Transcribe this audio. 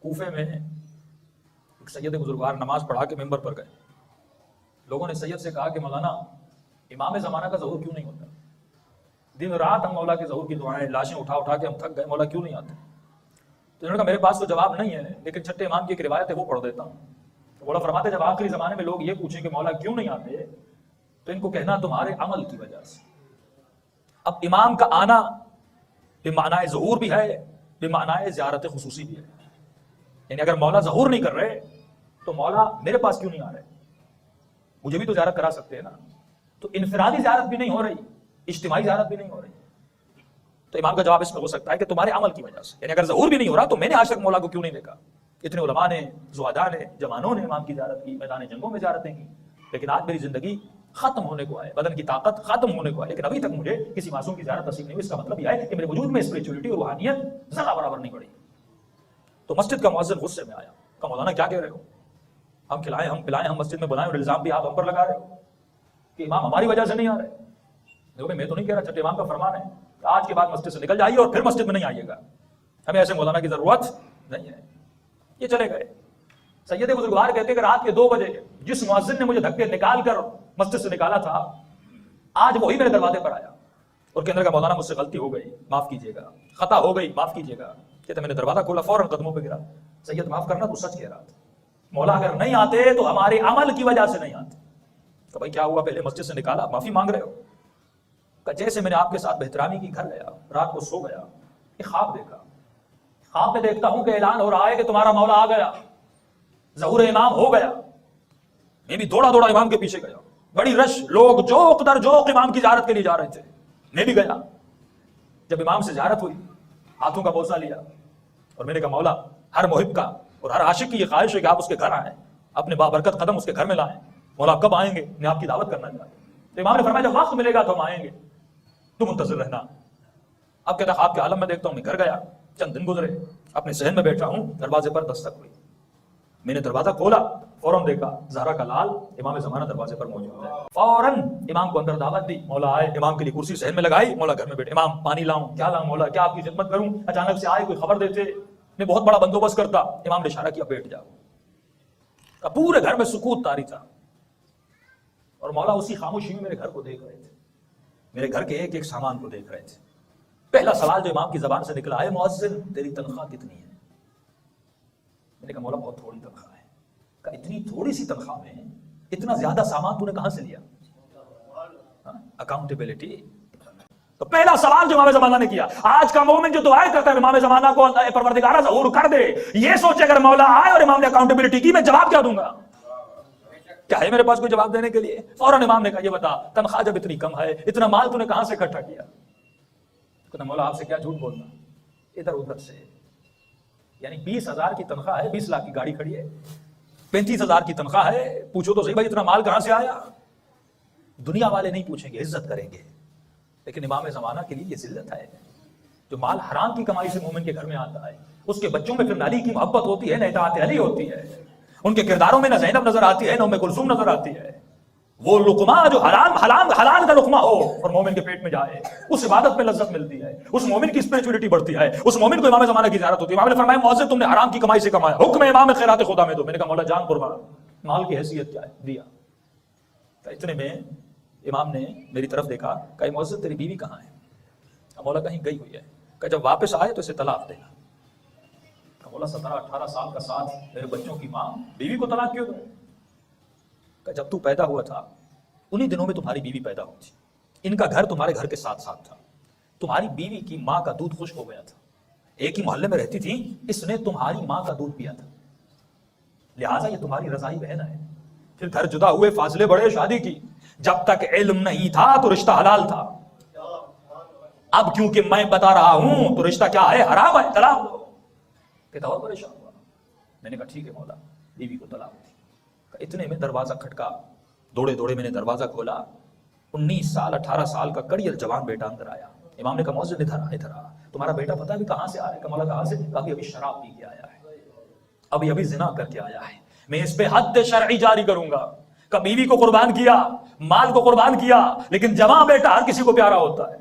کوفے میں ایک سید بزرگوار نماز پڑھا کے ممبر پر گئے. لوگوں نے سید سے کہا کہ مولانا امام زمانہ کا ظہور کیوں نہیں ہوتا؟ دن رات ہم مولا کے ظہور کی دعائیں لاشیں اٹھا اٹھا کے ہم تھک گئے، مولا کیوں نہیں آتے؟ تو انہوں نے کہا میرے پاس تو جواب نہیں ہے، لیکن چھٹے امام کی ایک روایت ہے وہ پڑھ دیتا ہوں. تو مولا فرماتے جب آخری زمانے میں لوگ یہ پوچھیں کہ مولا کیوں نہیں آتے تو ان کو کہنا تمہارے عمل کی وجہ سے. اب امام کا آنا بمعنی ظہور بھی ہے، بمعنی زیارت خصوصی بھی ہے. یعنی اگر مولا ظہور نہیں کر رہے تو مولا میرے پاس کیوں نہیں آ رہے؟ مجھے بھی تو زیارت کرا سکتے ہیں نا. تو انفرادی زیارت بھی نہیں ہو رہی، اجتماعی زیارت بھی نہیں ہو رہی. تو امام کا جواب اس میں ہو سکتا ہے کہ تمہارے عمل کی وجہ سے. یعنی اگر ظہور بھی نہیں ہو رہا تو میں نے آج تک مولا کو کیوں نہیں دیکھا؟ اتنے علماء نے، زہداء نے، جوانوں نے امام کی زیارت کی، میدان جنگوں میں زیارتیں کی، لیکن آج میری زندگی ختم ہونے کو ہے، بدن کی طاقت ختم ہونے کو ہے، لیکن ابھی تک مجھے کسی معصوم کی زیارت نصیب نہیں ہوئی. اس کا مطلب یہ ہے کہ میرے وجود میں اسپرچولیٹی اور روحانیت ذرا برابر نہیں بڑھی. تو مسجد کا مؤذن غصے میں آیا، کہا مولانا کیا کہہ رہے ہو؟ ہم کھلائیں، ہم پلائیں، ہم مسجد میں بنائیں اور الزام بھی آپ ہم پر لگا رہے ہو کہ امام ہماری وجہ سے نہیں آ رہے. دیکھو میں تو نہیں کہہ رہا، چھٹے امام کا فرمان ہے کہ آج کے بعد مسجد سے نکل جائیے اور پھر مسجد میں نہیں آئیے گا. ہمیں ایسے مولانا کی ضرورت نہیں ہے. یہ چلے گئے. سید بزرگوار کہتے کہ رات کے 2 بجے جس مؤذن نے مجھے دھکے نکال کر مسجد سے نکالا تھا آج وہی میرے دروازے پر آیا اور کہنے لگا مولانا مجھ سے غلطی ہو گئی، معاف کیجیے گا، خطا ہو گئی، معاف کیجیے گا. کہتے میں نے دروازہ کھولا، فوراً قدموں پہ گرا. سید معاف کرنا، تو سچ کہہ رہا تھا. مولا اگر نہیں آتے تو ہمارے عمل کی وجہ سے نہیں آتے. تو بھائی کیا ہوا؟ پہلے مسجد سے نکالا، معافی مانگ رہے ہو؟ کہ جیسے میں نے آپ کے ساتھ بہترامی کی، گھر گیا، رات کو سو گیا، ایک خواب دیکھا. خواب میں دیکھتا ہوں کہ اعلان ہو رہا ہے کہ تمہارا مولا آ گیا، ظہور امام ہو گیا. میں بھی دوڑا دوڑا امام کے پیچھے گیا. بڑی رش، لوگ جوق در جوق امام کی زیارت کے لیے جا رہے تھے. میں بھی گیا. جب امام سے زیارت ہوئی ہاتھوں کا بوسہ لیا اور میں نے کہا مولا ہر محب کا اور ہر عاشق کی یہ خواہش ہے کہ آپ اس کے گھر آئیں، اپنے بابرکت قدم اس کے گھر میں لائیں. مولا کب آئیں گے؟ میں آپ کی دعوت کرنا چاہتا ہوں. تو امام نے فرمایا جب وقت ملے گا تو ہم آئیں گے، تم منتظر رہنا. اب کہتا خواب کے عالم میں دیکھتا ہوں، میں گھر گیا، چند دن گزرے، اپنے صحن میں بیٹھا ہوں، دروازے پر دستک ہوئی. میں نے دروازہ کھولا، فوراً دیکھا زہرا کا لال امام زمانہ دروازے پر موجود ہے. فوراً امام کو اندر دعوت دی. مولا آئے، امام کے لیے کرسی صحن میں لگائی. مولا گھر میں بیٹھے. امام پانی لاؤں؟ کیا لاؤں مولا؟ کیا آپ کی خدمت کروں؟ اچانک سے آئے، کوئی خبر دیتے، میں بہت بڑا بندوبست کرتا. امام نے اشارہ کیا بیٹھ جاؤ. پورے گھر میں سکوت طاری تھا اور مولا اسی خاموشی میں میرے گھر کو دیکھ رہے تھے، میرے گھر کے ایک ایک سامان کو دیکھ رہے تھے. پہلا سوال جو امام کی زبان سے نکلا ہے، مؤذن تیری تنخواہ کتنی ہے؟ میں نے کہا مولا بہت تھوڑی تنخواہ ہے. کہا اتنی تھوڑی سی تنخواہ میں اتنا زیادہ سامان تو نے کہاں سے لیا؟ اکاؤنٹیبلٹی. تو پہلا سوال جو امام زمانہ نے کیا. آج کا مومن جو دعائیں کرتا ہے امام زمانہ کو پروردگارہ ظہور کر دے، یہ سوچے اگر مولا آئے اور امام نے اکاؤنٹیبلٹی کی میں جواب کیا دوں گا؟ کیا ہے میرے پاس کوئی جواب دینے کے لیے؟ فوراً امام نے کہا یہ بتا تنخواہ جب اتنی کم ہے، اتنا مال تو نے کہاں سے اکٹھا کیا؟ کہتا مولا آپ سے کیا جھوٹ بولنا، ادھر ادھر سے. یعنی 20,000 کی تنخواہ ہے، 20 لاکھ کی گاڑی کھڑی ہے، 35,000 کی تنخواہ ہے، پوچھو تو صحیح بھائی اتنا مال کہاں سے آیا؟ دنیا والے نہیں پوچھیں گے، عزت کریں گے. لیکن امام زمانہ کے لیے یہ ذلت ہے. جو مال حرام کی کمائی سے مومن کے گھر میں آتا ہے، اس کے بچوں میں پھر نہ علی کی محبت ہوتی ہے، نہ اطاعت علی ہوتی ہے، ان کے کرداروں میں نہ زینب نظر آتی ہے، نہ ام کلثوم نظر آتی ہے. وہ لقمہ جو حلال کا لقمہ ہو اور مومن کے پیٹ میں جائے، اس عبادت میں لذت ملتی ہے، اس مومن کی اسپرچولیٹی بڑھتی ہے، اس مومن کو امام زمانہ کی زیارت ہوتی ہے. امام نے فرمایا مؤذن تم نے حرام کی کمائی سے کمایا، حکم امام خیرات خدا میں دو. میں نے کہا مولا جان قربان، مال کی حیثیت کیا ہے؟ دیا. اتنے میں امام نے میری طرف دیکھا، کہا مؤذن تیری بیوی کہاں ہے؟ مولا کہیں گئی ہوئی ہے. کہ جب واپس آئے تو اسے طلاق دینا. مولا 17-18 سال کا ساتھ، میرے بچوں کی ماں، بیوی کو طلاق کیوں دوں؟ کہ جب تو پیدا ہوا تھا انہی دنوں میں تمہاری بیوی پیدا ہوئی تھی، ان کا گھر تمہارے گھر کے ساتھ ساتھ تھا، تمہاری بیوی کی ماں کا دودھ خشک ہو گیا تھا، ایک ہی محلے میں رہتی تھی، اس نے تمہاری ماں کا دودھ پیا تھا، لہٰذا یہ تمہاری رضائی بہن ہے. پھر گھر جدا ہوئے، فاصلے بڑھے، شادی کی. جب تک علم نہیں تھا تو رشتہ حلال تھا، اب کیونکہ میں بتا رہا ہوں تو رشتہ کیا ہے؟ حرام ہے، طلاق دو. کہتا اور پریشان ہوا. میں نے کہا ٹھیک ہے مولا، بیوی کو طلاق دی. اتنے میں دروازہ کھٹکا، دوڑے دوڑے میں نے دروازہ کھولا. 19 سال 18 سال کا کڑیل جوان بیٹا اندر آیا. امام نے کہا مؤذن ادھر آ، تمہارا بیٹا پتا بھی کہاں سے آیا ہے؟ کہ مولا کہاں سے؟ ابھی شراب پی کے آیا ہے، ابھی زنا کر کے آیا ہے، میں اس پہ حد شرعی جاری کروں گا. کہ بیوی کو قربان کیا، مال کو قربان کیا، لیکن جوان بیٹا ہر کسی کو پیارا ہوتا ہے.